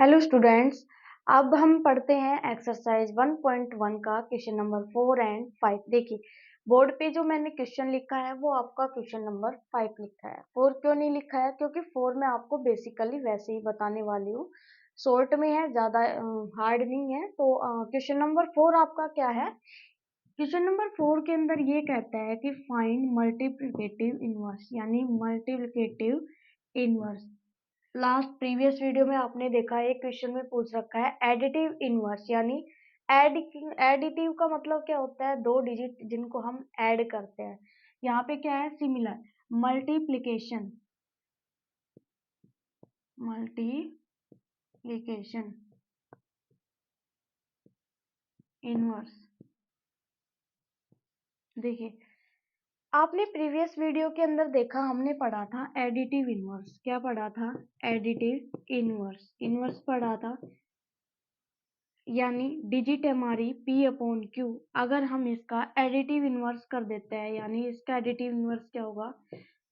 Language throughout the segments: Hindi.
Hello students. अब हम पढ़ते हैं एक्सरसाइज 1.1 का क्वेश्चन नंबर 4 एंड 5। देखिए बोर्ड पे जो मैंने क्वेश्चन लिखा है वो आपका क्वेश्चन नंबर 5 लिखा है। 4 क्यों नहीं लिखा है? क्योंकि 4 में आपको बेसिकली वैसे ही बताने वाली हूँ, शॉर्ट में है, ज्यादा हार्ड नहीं है। तो क्वेश्चन नंबर 4 आपका क्या है? क्वेश्चन नंबर 4 के अंदर ये कहता है कि फाइंड मल्टीप्लिकेटिव इनवर्स, यानी multiplicative inverse. Last previous video में आपने देखा है, एक क्वेश्चन में पूछ रखा है एडिटिव इनवर्स, यानी एडिटिव का मतलब क्या होता है? दो डिजिट जिनको हम ऐड करते हैं। यहाँ पे क्या है? सिमिलर। Multiplication, multiplication inverse. देखिए आपने प्रीवियस वीडियो के अंदर देखा, हमने पढ़ा था एडिटिव इनवर्स। क्या पढ़ा था? Additive inverse. इनवर्स पढ़ा था, यानी डिजिट हमारी p अपॉन क्यू। अगर हम इसका एडिटिव इनवर्स कर देते हैं, यानी इसका एडिटिव इनवर्स क्या होगा?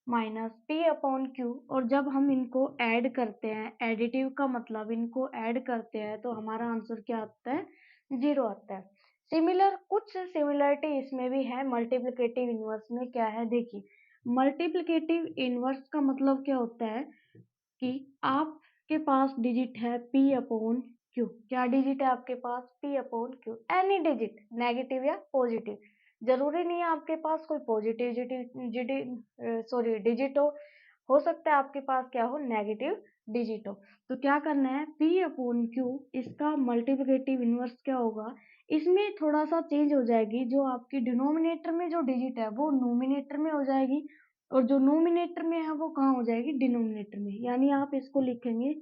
Minus p upon Q. और जब हम इनको ऐड करते हैं, एडिटिव का मतलब इनको ऐड करते हैं, तो हमारा आंसर क्या आता है? 0 आता है। सिमिलर, कुछ सिमिलरिटी इसमें भी है। मल्टीप्लिकेटिव इनवर्स में क्या है? देखिए मल्टीप्लिकेटिव इनवर्स का मतलब क्या होता है कि आपके पास डिजिट है p अपॉन क्यू। क्या डिजिट है आपके पास? p upon Q. Any digit, negative या पॉजिटिव, जरूरी नहीं है आपके पास कोई पॉजिटिव डिजिट हो सकता है आपके पास क्या हो? नेगेटिव डिजिट हो। तो क्या करना है? p अपॉन क्यू, इसका मल्टीप्लिकेटिव इनवर्स क्या होगा? इसमें थोड़ा सा चेंज हो जाएगी, जो आपकी डिनोमिनेटर में जो डिजिट है वो नोमिनेटर में हो जाएगी, और जो नोमिनेटर में है वो कहाँ हो जाएगी? डिनोमिनेटर में। यानी आप इसको लिखेंगे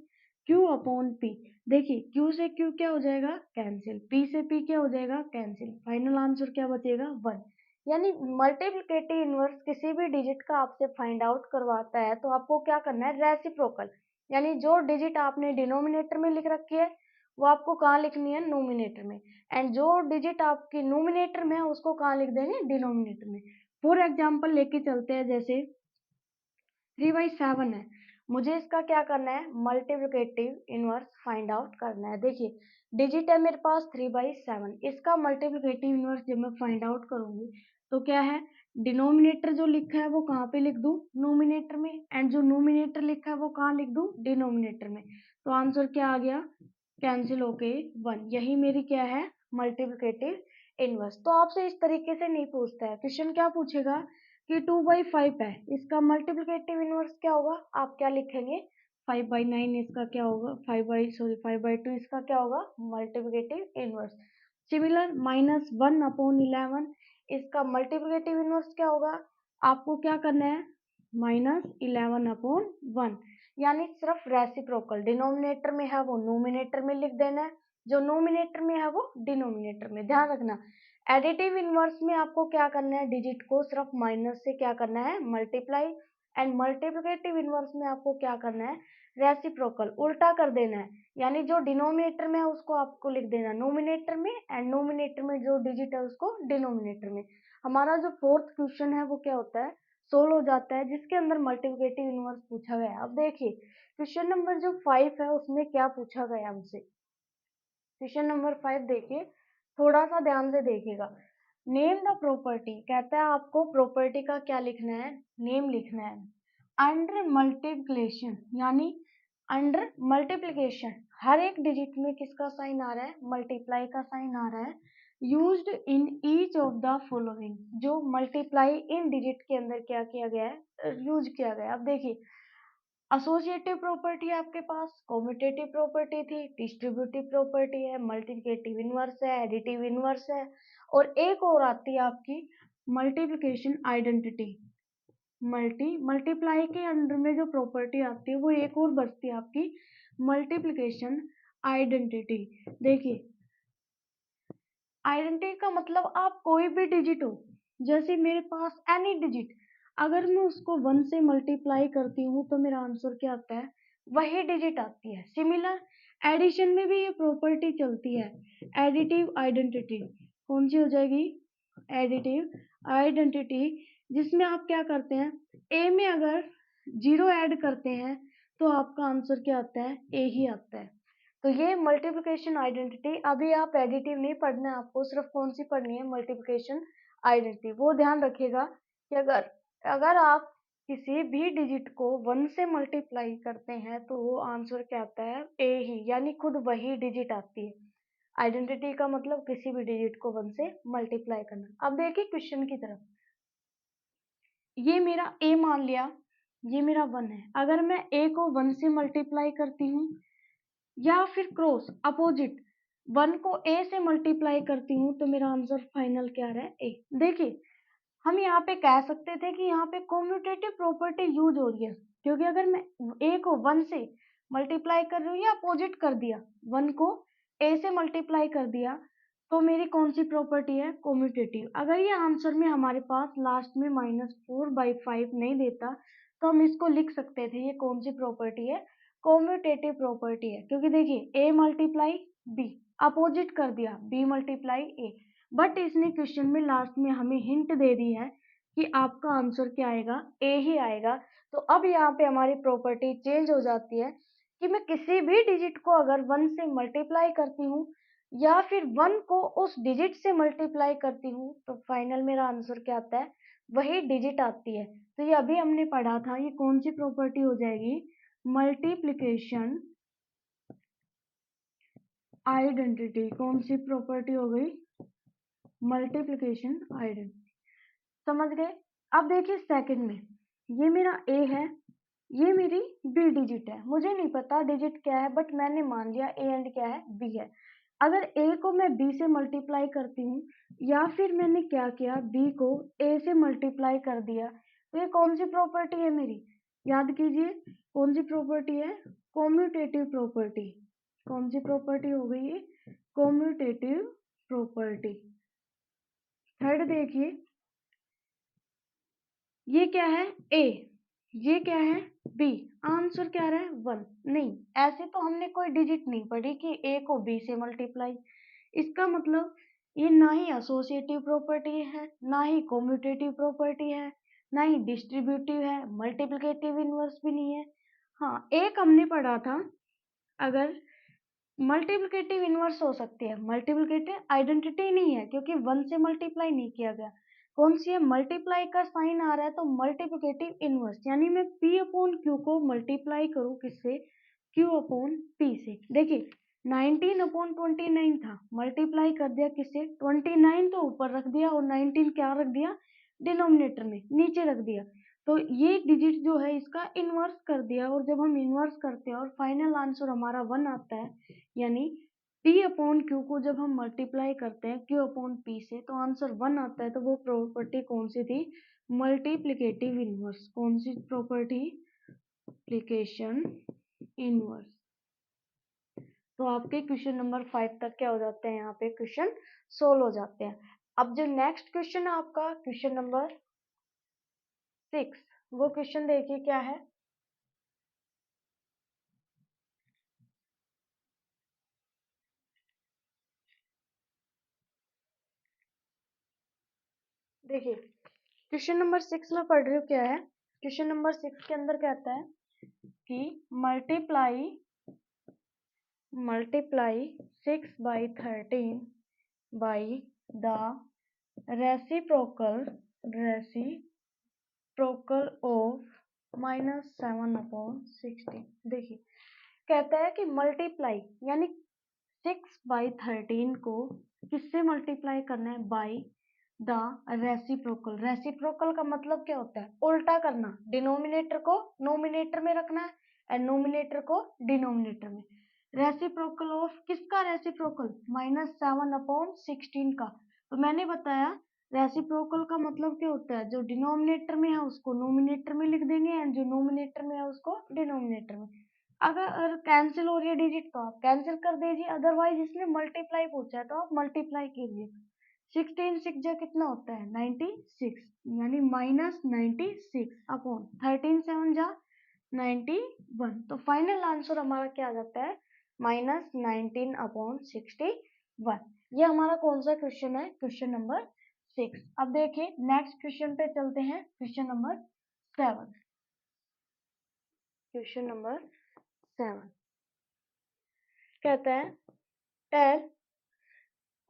q अपॉन p। देखिए q से q क्या हो जाएगा? कैंसिल। p से p क्या हो जाएगा? कैंसिल। फाइनल आंसर क्या बचेगा? 1। यानी मल्टीप्लिकेटिव इनवर्स किसी भी डिजिट का आपसे फाइंड आउट करवाता है तो आपको क्या करना है? रेसिप्रोकल, यानी जो डिजिट आपने डिनोमिनेटर में लिख रखी है वो आपको कहाँ लिखनी है? नोमिनेटर में। एंड जो डिजिट आपकी नोमिनेटर में है उसको कहाँ लिख देंगे? डिनोमिनेटर में। फॉर एग्जाम्पल लेके चलते हैं, जैसे 3/7 है, मुझे इसका क्या करना है? मल्टीप्लिकेटिव इनवर्स फाइंड आउट करना है। देखिए डिजिट है मेरे पास 3/7, इसका मल्टीप्लिकेटिव इनवर्स जब मैं फाइंड आउट करूंगी तो क्या है? डिनोमिनेटर जो लिखा है वो कहाँ पे लिख दूं? नोमिनेटर में। एंड जो नोमिनेटर लिखा है वो कहाँ लिख दूं? डिनोमिनेटर में। तो आंसर क्या आ गया? कैंसिल होके 1। यही मेरी क्या है? Multiplicative inverse. तो आपसे इस तरीके से नहीं पूछता है क्वेश्चन। क्या पूछेगा कि 2/5 है, इसका मल्टीप्लिकेटिव इनवर्स क्या होगा? आप क्या लिखेंगे? 5/9 इसका क्या होगा? 5/2 इसका क्या होगा? Multiplicative inverse. सिमिलर, -1/11 इसका मल्टीप्लिकेटिव इनवर्स क्या होगा? आपको क्या करना है? -11/1, यानी सिर्फ रेसिप्रोकल। डिनोमिनेटर में है वो नोमिनेटर में लिख देना है, जो नोमिनेटर में है वो डिनोमिनेटर में। ध्यान रखना, एडिटिव इनवर्स में आपको क्या करना है? डिजिट को सिर्फ माइनस से क्या करना है? मल्टीप्लाई। एंड मल्टीप्लिकेटिव इनवर्स में आपको क्या करना है? रेसिप्रोकल, उल्टा कर देना है। यानी जो डिनोमिनेटर में है उसको आपको लिख देना नोमिनेटर में, एंड नोमिनेटर में जो डिजिट है उसको डिनोमिनेटर में। हमारा जो फोर्थ क्वेश्चन है वो क्या होता है? सोल्व हो जाता है, जिसके अंदर मल्टीप्लिकेटिव इनवर्स पूछा गया है। अब देखिए क्वेश्चन नंबर जो 5 है उसमें क्या पूछा गया हमसे। क्वेश्चन नंबर 5 देखिए, थोड़ा सा ध्यान से देखिएगा। नेम द प्रॉपर्टी, कहता है आपको प्रॉपर्टी का क्या लिखना है? नेम लिखना है। अंडर मल्टीप्लिकेशन, यानी अंडर मल्टीप्लिकेशन हर एक डिजिट में किसका साइन आ रहा है? मल्टीप्लाई का साइन आ रहा है। Used in each of the following, जो मल्टीप्लाई इन डिजिट के अंदर क्या किया गया है? यूज किया गया है। अब देखिए एसोसिएटिव प्रॉपर्टी आपके पास, कॉम्यूटेटिव प्रॉपर्टी थी, डिस्ट्रीब्यूटिव प्रॉपर्टी है, मल्टीप्लिकेटिव इनवर्स है, एडिटिव इनवर्स है, और एक और आती है आपकी मल्टीप्लिकेशन आइडेंटिटी। मल्टीप्लाई के अंडर में जो प्रॉपर्टी आती है वो एक और बचती है आपकी मल्टीप्लिकेशन आइडेंटिटी। देखिए आइडेंटिटी का मतलब आप कोई भी डिजिट हो, जैसे मेरे पास एनी डिजिट, अगर मैं उसको 1 से मल्टीप्लाई करती हूँ तो मेरा आंसर क्या आता है? वही डिजिट आती है। सिमिलर, एडिशन में भी ये प्रॉपर्टी चलती है, एडिटिव आइडेंटिटी। कौन सी हो जाएगी? एडिटिव आइडेंटिटी, जिसमें आप क्या करते हैं? ए में अगर 0 ऐड करते हैं तो आपका आंसर क्या आता है? ए ही आता है। तो ये मल्टीप्लिकेशन आइडेंटिटी, अभी आप एडिटिव नहीं पढ़ना है आपको, सिर्फ कौन सी पढ़नी है, मल्टीप्लिकेशन आइडेंटिटी। वो ध्यान रखिएगा कि अगर आप किसी भी डिजिट को 1 से मल्टीप्लाई करते हैं तो वो आंसर क्या आता है, ए ही, यानी खुद वही डिजिट आती है। आइडेंटिटी का मतलब किसी भी डिजिट को 1 से मल्टीप्लाई करना। अब देखिए क्वेश्चन की तरफ, ये मेरा a मान लिया, ये मेरा 1 है। अगर मैं a को 1 से मल्टीप्लाई करती हूँ या फिर क्रॉस अपोजिट 1 को a से मल्टीप्लाई करती हूँ तो मेरा आंसर फाइनल क्या रहा है, a। देखिए हम यहाँ पे कह सकते थे कि यहाँ पे कॉम्यूटेटिव प्रॉपर्टी यूज हो रही है, क्योंकि अगर मैं a को 1 से मल्टीप्लाई कर रही हूँ या अपोजिट कर दिया, 1 को a से मल्टीप्लाई कर दिया, तो मेरी कौन सी प्रॉपर्टी है, कॉम्यूटेटिव। अगर ये आंसर में हमारे पास लास्ट में -4/5 नहीं देता तो हम इसको लिख सकते थे, ये कौन सी प्रॉपर्टी है, कॉम्यूटेटिव प्रॉपर्टी है। क्योंकि देखिए a मल्टीप्लाई b, अपोजिट कर दिया b मल्टीप्लाई a, बट इसने क्वेश्चन में लास्ट में हमें हिंट दे दी है कि आपका आंसर क्या आएगा, ए ही आएगा। तो अब यहाँ पे हमारी प्रॉपर्टी चेंज हो जाती है कि मैं किसी भी डिजिट को अगर 1 से मल्टीप्लाई करती हूँ या फिर 1 को उस डिजिट से मल्टीप्लाई करती हूँ तो फाइनल मेरा आंसर क्या आता है, वही डिजिट आती है। तो ये अभी हमने पढ़ा था, ये कौन सी प्रॉपर्टी हो जाएगी, मल्टीप्लिकेशन आइडेंटिटी। कौन सी प्रॉपर्टी हो गई, मल्टीप्लिकेशन आइडेंटिटी। समझ गए। अब देखिए सेकंड में, ये मेरा a है, ये मेरी b डिजिट है, मुझे नहीं पता डिजिट क्या है बट मैंने मान लिया a एंड क्या है, b है। अगर a को मैं b से मल्टीप्लाई करती हूँ या फिर मैंने क्या किया, b को a से मल्टीप्लाई कर दिया, तो ये कौन सी प्रॉपर्टी है मेरी, याद कीजिए कौन सी प्रॉपर्टी है, कॉम्यूटेटिव प्रॉपर्टी। कौन सी प्रॉपर्टी हो गई है, कॉम्यूटेटिव प्रॉपर्टी। थर्ड देखिए, ये क्या है a, ये क्या है b, आंसर क्या रहा है 1। नहीं, ऐसे तो हमने कोई डिजिट नहीं पढ़ी कि a को b से मल्टीप्लाई, इसका मतलब ये ना ही एसोसिएटिव प्रॉपर्टी है, ना ही कॉम्यूटेटिव प्रॉपर्टी है, ना ही डिस्ट्रीब्यूटिव है, मल्टीप्लिकेटिव इनवर्स भी नहीं है। हाँ, एक हमने पढ़ा था, अगर मल्टीप्लिकेटिव इनवर्स हो सकती है, मल्टीप्लिकेटिव आइडेंटिटी नहीं है क्योंकि 1 से मल्टीप्लाई नहीं किया गया। कौन सी है, मल्टीप्लाई का साइन आ रहा है तो मल्टीप्लिकेटिव इनवर्स, यानी मैं p अपॉन q को मल्टीप्लाई करूं किससे, q अपॉन p से। देखिए 19 अपॉन 29 था, मल्टीप्लाई कर दिया किससे, 29 तो ऊपर रख दिया और 19 क्या रख दिया, डिनोमिनेटर में नीचे रख दिया। तो ये डिजिट जो है इसका इनवर्स कर दिया, और जब हम इनवर्स करते हैं और फाइनल आंसर हमारा 1 आता है, यानी p अपॉन q को जब हम मल्टीप्लाई करते हैं q अपॉन p से तो आंसर 1 आता है। तो वो प्रॉपर्टी कौन सी थी, मल्टीप्लिकेटिव इनवर्स। कौन सी प्रॉपर्टी, मल्टीप्लिकेशन इनवर्स। तो आपके क्वेश्चन नंबर 5 तक क्या हो जाते हैं, यहाँ पे क्वेश्चन सोल्व हो जाते हैं। अब जो नेक्स्ट क्वेश्चन है आपका क्वेश्चन नंबर 6, वो क्वेश्चन देखिए क्या है। देखिए क्वेश्चन नंबर 6 में पढ़ रही हूँ क्या है, क्वेश्चन नंबर 6 के अंदर कहता है कि multiply 6/13 by the reciprocal of -7/16। देखिए कहता है कि मल्टीप्लाई यानी 6/13 को किससे मल्टीप्लाई करना है, बाई द रेसिप्रोकल। रेसिप्रोकल का मतलब क्या होता है, उल्टा करना, डिनोमिनेटर को नोमिनेटर में रखना है और नोमिनेटर को डिनोमिनेटर में। रेसिप्रोकल ऑफ किसका, रेसिप्रोकल -7/16 का। तो मैंने बताया रेसिप्रोकल का मतलब क्या होता है, जो डिनोमिनेटर में है उसको नोमिनेटर में लिख देंगे एंड जो नोमिनेटर में है उसको डिनोमिनेटर में। अगर कैंसिल हो रही है डिजिट तो आप कैंसिल कर दीजिए, अदरवाइज इसने मल्टीप्लाई पूछा है तो आप मल्टीप्लाई कीजिए। 16 6 जा कितना होता है 96, यानी -96 अपॉन 13 7 जा 91। तो फाइनल आंसर हमारा क्या आ जाता है, -19/61। ये हमारा कौन सा क्वेश्चन है, क्वेश्चन नंबर 6। अब देखिए नेक्स्ट क्वेश्चन पे चलते हैं, क्वेश्चन नंबर 7। क्वेश्चन नंबर 7 कहता है टेल,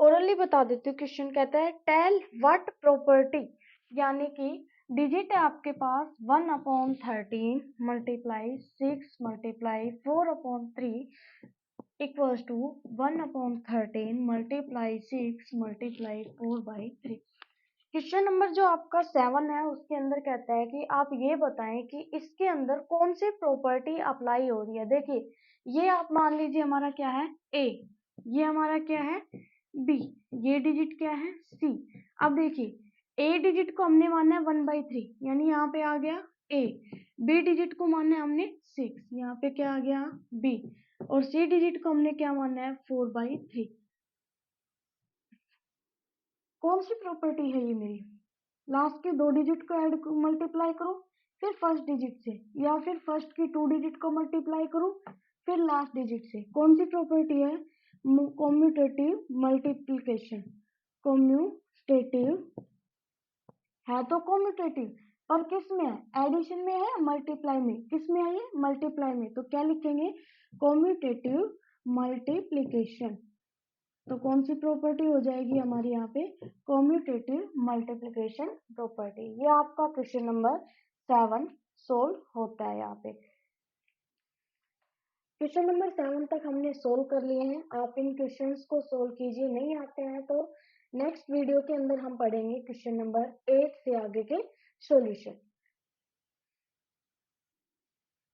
ओरली बता देती हूँ क्वेश्चन। कहता है टेल व्हाट प्रॉपर्टी, यानी कि डिजिट है आपके पास 1/13 multiply 6 multiply 4/3 equals to 1/13 multiply 6 multiply 4/3। Question number जो आपका 7 है उसके अंदर कहता है कि आप ये बताएं कि इसके अंदर कौन सी प्रॉपर्टी अप्लाई हो रही है। देखिए ये आप मान लीजिए हमारा क्या है ए, ये हमारा क्या है बी, ये डिजिट क्या है सी। अब देखिए ए डिजिट को हमने माना है 1/3, यानी यहाँ पे आ गया ए। बी डिजिट को माना है हमने 6, यहाँ पे क्या आ गया बी। और सी डिजिट को हमने क्या माना है 4/3। कौन सी प्रॉपर्टी है ये मेरी, लास्ट के 2 डिजिट को ऐड मल्टीप्लाई करो फिर फर्स्ट डिजिट से, या फिर फर्स्ट की 2 डिजिट को मल्टीप्लाई करो फिर लास्ट डिजिट से। कौन सी प्रॉपर्टी है, कॉम्यूटेटिव मल्टीप्लिकेशन। कॉम्यूटेटिव है तो कॉम्यूटेटिव, पर किस में है, एडिशन में है मल्टीप्लाई में, किस में है ये मल्टीप्लाई में, तो क्या लिखेंगे कॉम्यूटेटिव मल्टीप्लिकेशन। तो कौन सी प्रॉपर्टी हो जाएगी हमारी यहाँ पे कॉम्यूटेटिव मल्टीप्लिकेशन प्रॉपर्टी। ये आपका क्वेश्चन नंबर 7 सोल्व होता है यहाँ पे। क्वेश्चन नंबर 7 तक हमने सोल्व कर लिए हैं। आप इन क्वेश्चंस को सोल्व कीजिए, नहीं आते हैं तो नेक्स्ट वीडियो के अंदर हम पढ़ेंगे क्वेश्चन नंबर 8 से आगे के सॉल्यूशन।